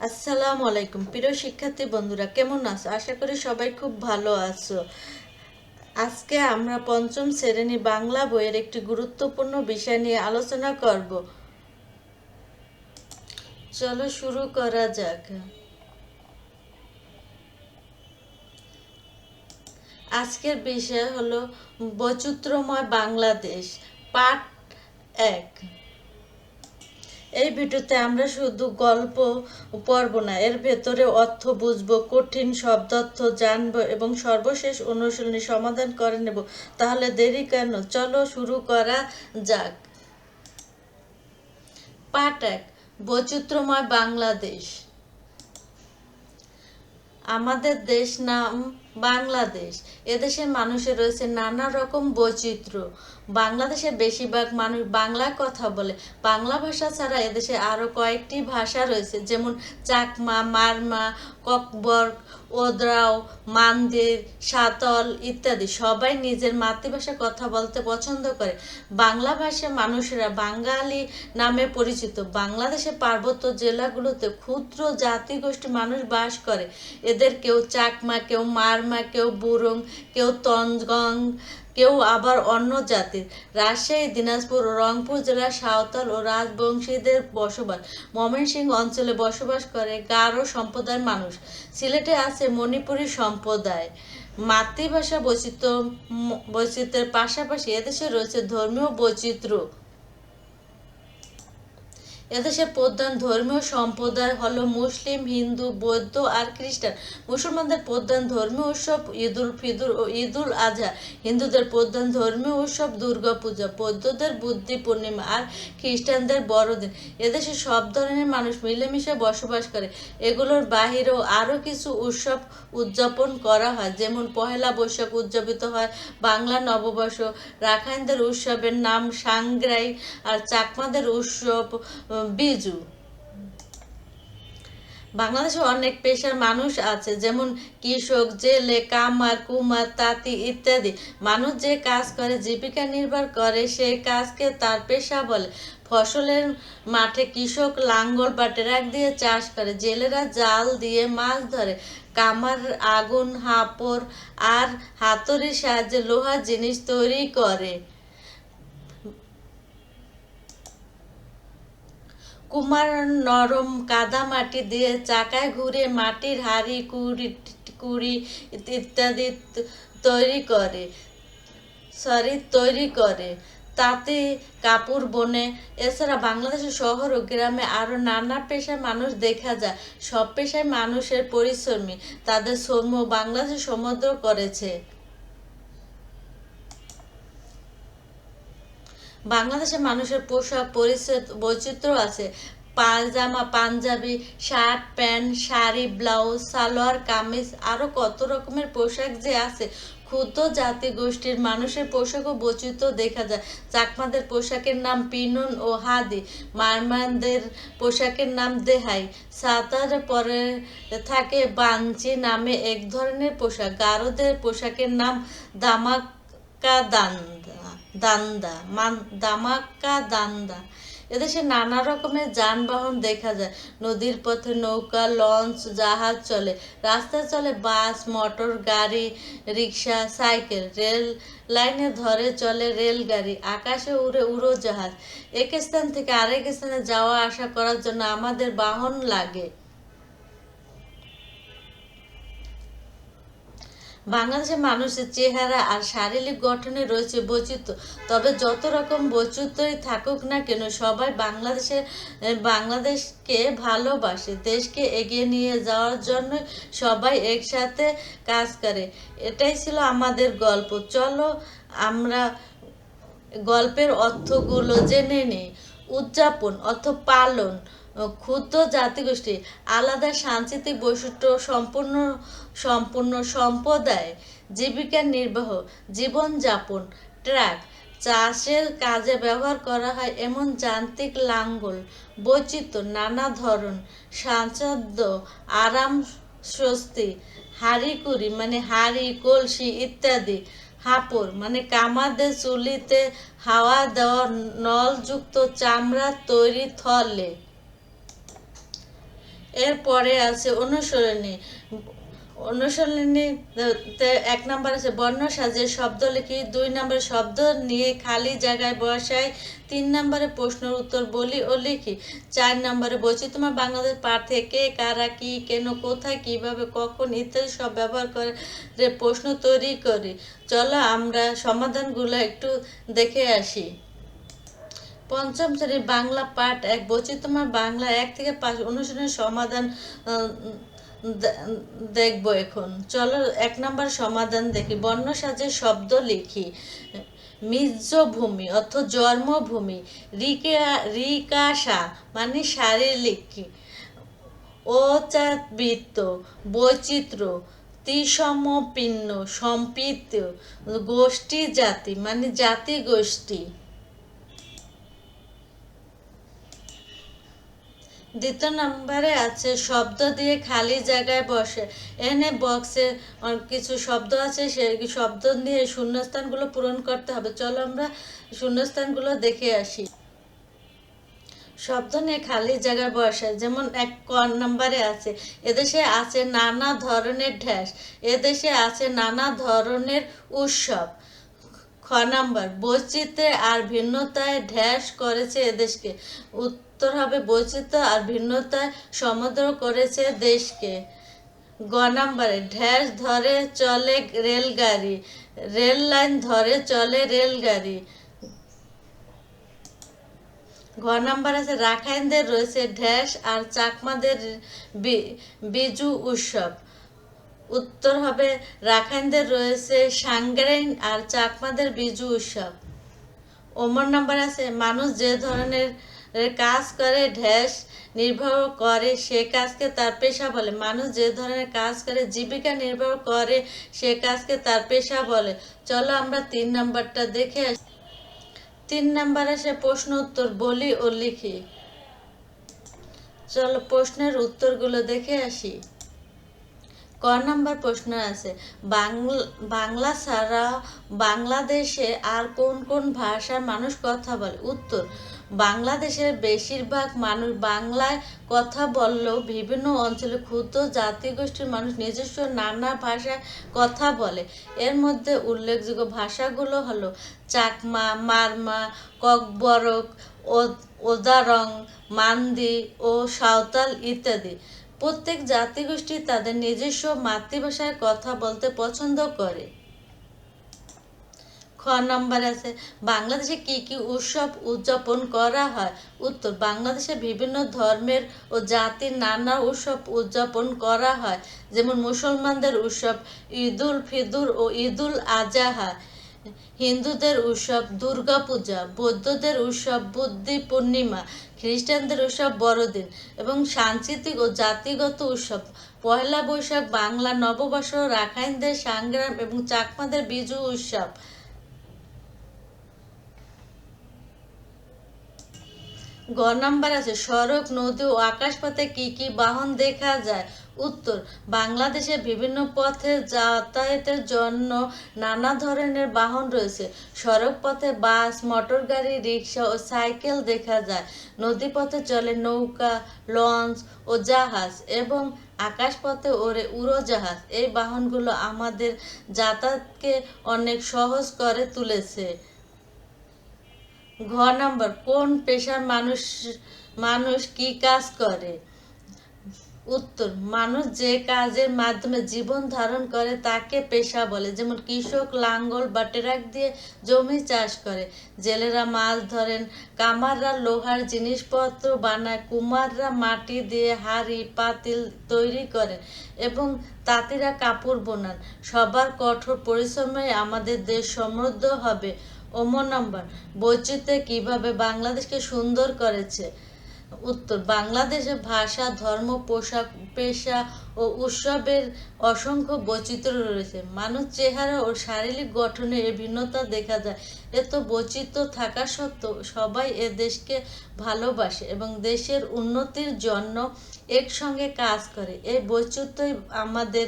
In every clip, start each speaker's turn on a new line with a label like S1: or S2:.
S1: আসসালামু আলাইকুম প্রিয় শিক্ষার্থী বন্ধুরা, কেমন আছো? আশা করি সবাই খুব ভালো আছো। আজকে আমরা পঞ্চম শ্রেণী বাংলা বইয়ের একটি গুরুত্বপূর্ণ বিষয় নিয়ে আলোচনা করব। চলো শুরু করা যাক। আজকের বিষয় হলো বৈচিত্র্যময় বাংলাদেশ, পার্ট 1। এই ভিডিওতে আমরা শুধু গল্প পড়ব না, এর ভেতরে অর্থ বুঝবো, কঠিন শব্দার্থ জানবো এবং সর্বশেষ অনুশীলনী সমাধান করে নেব। তাহলে দেরি কেন, চলো শুরু করা যাক। পার্ট 1, বৈচিত্র্যময় বাংলাদেশ। আমাদের দেশ নাম বাংলাদেশ। এদেশের মানুষের রয়েছে নানা রকম বৈচিত্র্য। বাংলাদেশে বেশিরভাগ মানুষ বাংলা কথা বলে। বাংলা ভাষা ছাড়া এদেশে আরও কয়েকটি ভাষা রয়েছে, যেমন চাকমা, মারমা, ককবর্গ, ওদ্রাও, মানদের, সাঁওতাল ইত্যাদি। সবাই নিজের মাতৃভাষা কথা বলতে পছন্দ করে। বাংলা ভাষার মানুষেরা বাঙালি নামে পরিচিত। বাংলাদেশের পার্বত্য জেলাগুলোতে ক্ষুদ্র জাতিগোষ্ঠী মানুষ বাস করে। এদের কেউ চাকমা, কেউ মারমা, কেউ বুরুং, কেউ তঞ্চগং, কেউ আবার অন্য জাতির। রাজশাহী, দিনাজপুর ও রংপুর জেলার সাঁওতাল ও রাজবংশীদের বসবাস। ময়মনসিংহ অঞ্চলে বসবাস করে গারো সম্প্রদায়ের মানুষ। সিলেটে আছে মণিপুরী সম্প্রদায়। মাতৃভাষা বৈচিত্র্যের পাশাপাশি এদেশে রয়েছে ধর্মীয় বৈচিত্র্য। এদেশের প্রধান ধর্মীয় সম্প্রদায় হলো মুসলিম, হিন্দু, বৌদ্ধ আর খ্রিস্টান। মুসলমানদের প্রধান ধর্মীয় উৎসব ঈদুল ফিতর ও ঈদুল আজহা। হিন্দুদের প্রধান ধর্মীয় উৎসব দুর্গা পূজা, বৌদ্ধদের বুদ্ধি পূর্ণিমা আর খ্রিস্টানদের বড়দিন। এদেশে সব ধরনের মানুষ মিলেমিশে বসবাস করে। এগুলোর বাহিরেও আরও কিছু উৎসব উদযাপন করা হয়, যেমন পহেলা বৈশাখ উদযাপিত হয়, বাংলা নববর্ষ, রাখাইনদের উৎসবের নাম সাংগ্রাই আর চাকমাদের উৎসব বিজু। বাংলাদেশে অনেক পেশার মানুষ আছে, যেমন কৃষক, জেলে, কামার, কুমার, তাঁতি ইত্যাদি। মানুষ যে কাজ করে জীবিকা নির্বাহ করে সেই কাজকে তার পেশা বলে। ফসলের মাঠে কৃষক লাঙ্গল বা ট্রাক দিয়ে চাষ করে, জেলেরা জাল দিয়ে মাছ ধরে, কামার আগুন, হাপড় আর হাতুড়ির সাহায্যে লোহার জিনিস তৈরি করে। কুমার নরম কাদামাটি দিয়ে চাকায় ঘুরিয়ে মাটির হাঁড়ি, কুড়ি ইত্যাদি তৈরি করে তাতে কাপড় বনে। এছাড়া বাংলাদেশের শহর ও গ্রামে আরও নানা পেশার মানুষ দেখা যায়। সব পেশায় মানুষের পরিশ্রমী, তাদের শ্রম বাংলাদেশ সমৃদ্ধ করেছে। বাংলাদেশের মানুষের পোশাক পরিচ্ছদ বৈচিত্র্য আছে। Pyjama, panjabi, shirt, pant, sari, blouse, salwar kameez, আরও কত রকমের পোশাক যে আছে। ক্ষুদ্র জাতিগোষ্ঠীর মানুষের পোশাকও বৈচিত্র্য দেখা যায়। চাকমাদের পোশাকের নাম পিনন ও হাদি, মারমানদের পোশাকের নাম দেহাই, সাঁওতাল পরে থাকে বাঞ্চি নামে এক ধরনের পোশাক, গারোদের পোশাকের নাম দামাকা দান্দা। এদেশে নানা রকমের যানবাহন দেখা যায়। নদীর পথে নৌকা, লঞ্চ, জাহাজ চলে। রাস্তায় চলে বাস, মোটর গাড়ি, রিক্সা, সাইকেল। রেল লাইনে ধরে চলে রেলগাড়ি। আকাশে উড়ে উড়োজাহাজ। এক স্থান থেকে আরেক স্থানে যাওয়া আসা করার জন্য আমাদের বাহন লাগে। বাংলাদেশের মানুষের চেহারা আর শারীরিক গঠনে রয়েছে বৈচিত্র্য। তবে যত রকম বৈচিত্র্যই থাকুক না কেন, সবাই বাংলাদেশকে ভালোবাসে। দেশকে এগিয়ে নিয়ে যাওয়ার জন্য সবাই একসাথে কাজ করে। এটাই ছিল আমাদের গল্প। চলো আমরা গল্পের অর্থগুলো জেনে নিই। উদযাপন অর্থ পালন। ক্ষুদ্র জাতিগোষ্ঠী, আলাদা সাংস্কৃতিক বৈশিষ্ট্য সম্পূর্ণ সম্প্রদায়। জীবিকা নির্বাহ, জীবনযাপন। ট্রাক, চাষের কাজে ব্যবহার করা হয় এমন যান্ত্রিক লাঙ্গল। বৈচিত্র্য, নানা ধরন। স্বাচ্ছন্দ্য, আরাম, স্বস্তি। হাঁড়িকুড়ি মানে হাঁড়ি, কলসি ইত্যাদি। হাপড় মানে কামাদের চুলিতে হাওয়া দেওয়া নলযুক্ত চামড়ার তৈরি থলে। এরপরে আছে অনুসরণী। অনুশীলনীতে 1 নম্বর আছে বর্ণ সাজে শব্দ লিখি, 2 নম্বরে শব্দ নিয়ে খালি জায়গায় বসাই, 3 নম্বরে প্রশ্নের উত্তর বলি ও লিখি, 4 নম্বরে বৈচিত্র্যময় বাংলাদেশ পাঠ থেকে কারা কি কেন কোথায় কিভাবে কখন ইত্যাদি সব ব্যবহার করে প্রশ্ন তৈরি করি। চলো আমরা সমাধানগুলো একটু দেখে আসি। পঞ্চম শ্রেণীর বাংলা পাঠ 1 বৈচিত্র্যময় বাংলা 1 থেকে 5 অনুশীলনের সমাধান দেখবো। এখন চলো 1 নম্বর সমাধান দেখি। বর্ণ সাজে শব্দ লিখি। মিজ্জভূমি অর্থ জন্মভূমি, রিকাশা মানে শারীরিক, অচাবৃত্ত বৈচিত্র্য, ত্রিসমপিন্ন সম্পৃক্ত, গোষ্ঠী জাতি মানে জাতি গোষ্ঠী। দ্বিতীয় নম্বরে আছে শব্দ দিয়ে খালি জায়গায় বসে। এনে বক্সে কিছু শব্দ আছে, সেই শব্দ দিয়ে শূন্যস্থানগুলো পূরণ করতে হবে। চলো আমরা শূন্যস্থানগুলো দেখে আসি। শব্দ নিয়ে খালি জায়গায় বসে, যেমন 1 নম্বরে আছে এদেশে আছে নানা ধরনের ঢ্যাস, এদেশে আছে নানা ধরনের উৎসব। খ নাম্বার বৈচিত্র্যে আর ভিন্নতায় ঢ্যাস করেছে এদেশকে, উত্তর হবে বৈচিত্র্য আর ভিন্নতায় সমৃদ্ধ করেছে দেশকে। গ নাম্বারে ঢ্যাস ধরে চলে রেলগাড়ি, রেল লাইন ধরে চলে রেলগাড়ি। ঘ নাম্বার আছে রাখাইনদের রয়েছে ঢ্যাস আর চাকমাদের বিজু উৎসব, উত্তর হবে রাখাইনদের রয়েছে সাংগ্রাইন আর চাকমাদের বিজু উৎসব। ওমর নাম্বার আছে মানুষ যে ধরনের কাজ করে ঢ্যাস নির্ভর করে সে কাজকে তার পেশা বলে, মানুষ যে ধরনের কাজ করে জীবিকা নির্ভর করে সে কাজকে তার পেশা বলে। চলো আমরা 3 নাম্বারটা দেখে আসি। 3 নাম্বার আসে প্রশ্ন উত্তর বলি ও লিখি। চলো প্রশ্নের উত্তরগুলো দেখে আসি। ক নাম্বার প্রশ্ন আছে বাংলা ছাড়া বাংলাদেশে আর কোন কোন ভাষার মানুষ কথা বলে, উত্তর বাংলাদেশের বেশিরভাগ মানুষ বাংলায় কথা বললেও বিভিন্ন অঞ্চলে ক্ষুদ্র জাতিগোষ্ঠীর মানুষ নিজস্ব নানা ভাষায় কথা বলে। এর মধ্যে উল্লেখযোগ্য ভাষাগুলো হলো চাকমা, মারমা, ককবরক, ওদারং, মান্দি ও সাঁওতাল ইত্যাদি। প্রত্যেক জাতিগোষ্ঠী তাদের নিজস্ব মাতৃভাষায় কথা বলতে পছন্দ করে। খ নম্বর আছে বাংলাদেশে কি কি উৎসব উদযাপন করা হয়, উত্তর বাংলাদেশে বিভিন্ন ধর্মের ও জাতির নানা উৎসব উদযাপন করা হয়, যেমন মুসলমানদের উৎসব ঈদুল ফিতর ও ঈদুল আজহা, হিন্দুদের উৎসব দুর্গা পূজা, বৌদ্ধদের উৎসব বুদ্ধি পূর্ণিমা, খ্রিস্টানদের উৎসব বড়দিন এবং সাংস্কৃতিক ও জাতিগত উৎসব পয়লা বৈশাখ, বাংলা নববর্ষ, রাখাইনদের সংগ্রাম এবং চাকমাদের বিজু উৎসব। গ নাম্বার আছে সড়ক, নদী ও আকাশপথে কি কি বাহন দেখা যায়, উত্তর বাংলাদেশে বিভিন্ন পথে যাতায়াতের জন্য নানা ধরনের বাহন রয়েছে। সড়ক পথে বাস, মোটর গাড়ি, রিক্সা ও সাইকেল দেখা যায়। নদী পথে চলে নৌকা, লঞ্চ ও জাহাজ এবং আকাশপথে ওড়ে উড়োজাহাজ। এই বাহনগুলো আমাদের যাতায়াতকে অনেক সহজ করে তুলেছে। ঘ নাম্বার কোন পেশার মানুষ কি কাজ করে, উত্তর মানুষ যে কাজের মাধ্যমে জীবন ধারণ করে তাকে পেশা বলে, যেমন কৃষক লাঙ্গল বা ট্রাক দিয়ে জমি চাষ করে, জেলেরা মাছ ধরেন, কামাররা লোহার জিনিসপত্র বানায়, কুমাররা মাটি দিয়ে হাড়ি পাতিল তৈরি করেন এবং তাঁতিরা কাপড় বোনান। সবার কঠোর পরিশ্রমে আমাদের দেশ সমৃদ্ধ হবে। ওমর নম্বর বৈচিত্র্যে কিভাবে বাংলাদেশকে সুন্দর করেছে, উত্তর বাংলাদেশে ভাষা, ধর্ম, পোশাক, পেশা ও উৎসবের অসংখ্য বৈচিত্র্য রয়েছে। মানুষ চেহারা ও শারীরিক গঠনে এ ভিন্নতা দেখা যায়। এত বৈচিত্র্য থাকা সত্ত্বেও সবাই এ দেশকে ভালোবাসে এবং দেশের উন্নতির জন্য একসঙ্গে কাজ করে। এই বৈচিত্র্যই আমাদের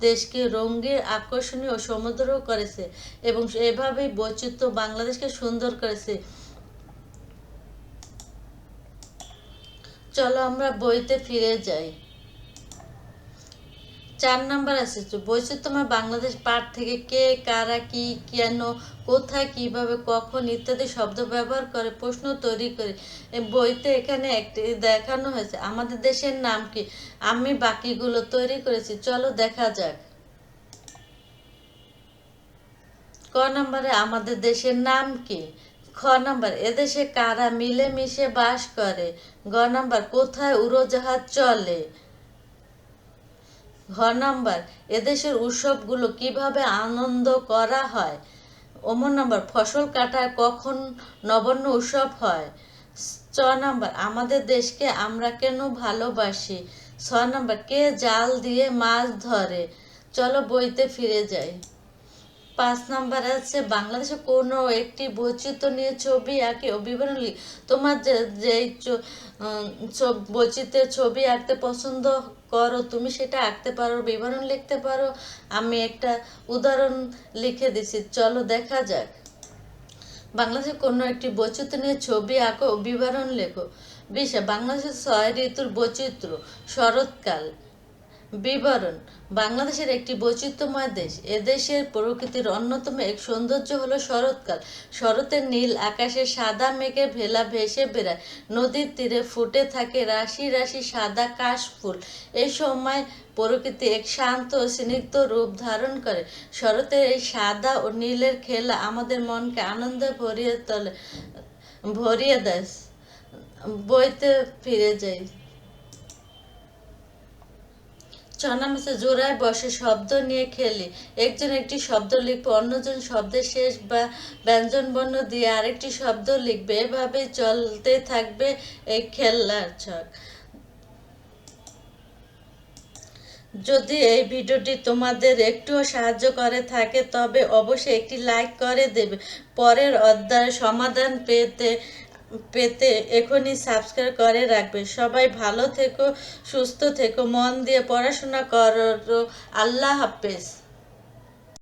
S1: দেশকে রঙিন, আকর্ষণীয় ও সমৃদ্ধ করেছে এবং এভাবেই বৈচিত্র্য বাংলাদেশকে সুন্দর করেছে। চলো আমরা বইতে ফিরে যাই। 4 নাম্বার আছে বৈচিত্র্যময় বাংলাদেশ পাঠ থেকে কে, কারা, কি, কেন, কোথায়, কিভাবে, কখন ইত্যাদি শব্দ ব্যবহার করে প্রশ্ন তৈরি করে এই বইতে এখানে একটি দেখানো হয়েছে। আমাদের দেশের নাম কি? আমি বাকিগুলো তৈরি করেছি, চলো দেখা যাক। ক নম্বরে আমাদের দেশের নাম কি? খ নাম্বার এদেশে কারা মিলেমিশে বাস করে? গ নাম্বার কোথায় উড়োজাহাজ চলে? ঘ নাম্বার এদেশের উৎসবগুলো কিভাবে আনন্দ করা হয়? নাম্বার ফসল কাটার কখন নবান্ন উৎসব হয়? চ নাম্বার আমাদের দেশকে আমরা কেন ভালোবাসি? 6 নাম্বার কে জাল দিয়ে মাছ ধরে? চলো বইতে ফিরে যাই। 5 নাম্বার আছে বাংলাদেশে কোনো একটি বৈচিত্র্য নিয়ে ছবি আঁকি ও বিবরণ লিখ। তোমার যেই বৈচিত্র্যের ছবি আঁকতে পছন্দ করো তুমি সেটা আঁকতে পারো, বিবরণ লিখতে পারো। আমি একটা উদাহরণ লিখে দিছি, চলো দেখা যাক। বাংলাদেশে কোনো একটি বৈচিত্র্য নিয়ে ছবি আঁকো ও বিবরণ লেখো। বাংলাদেশের 6 ঋতুর বৈচিত্র্য। শরৎকাল। বিবরণ বাংলাদেশের একটি বৈচিত্র্যময় দেশ। এদেশের প্রকৃতির অন্যতম এক সৌন্দর্য হলো শরৎকাল। শরতের নীল আকাশে সাদা মেঘে ভেলা ভেসে বেড়ায়, নদীর তীরে ফুটে থাকে রাশি রাশি সাদা কাশফুল। এই সময় প্রকৃতি এক শান্ত ও স্নিগ্ধ রূপ ধারণ করে। শরতের এই সাদা ও নীলের খেলা আমাদের মনকে আনন্দে ভরিয়ে দেয়। বইতে ফিরে যাই। 6 নাম্বার জোড়ায় বসে শব্দ নিয়ে খেলি। একজন একটি শব্দ লিখবে, অন্যজন শব্দের শেষ বা ব্যঞ্জন বর্ণ দিয়ে আরেকটি শব্দ লিখবে। এভাবে চলতে থাকবে এই খেলার ছক। যদি এই ভিডিওটি তোমাদের একটুও সাহায্য করে থাকে তবে অবশ্যই একটি লাইক করে দেবে। পরের অধ্যায়ের সমাধান পেতে এখনই সাবস্ক্রাইব করে রাখবে। সবাই ভালো থেকো, সুস্থ থেকো, মন দিয়ে পড়াশোনা করো। আল্লাহ হাফেজ।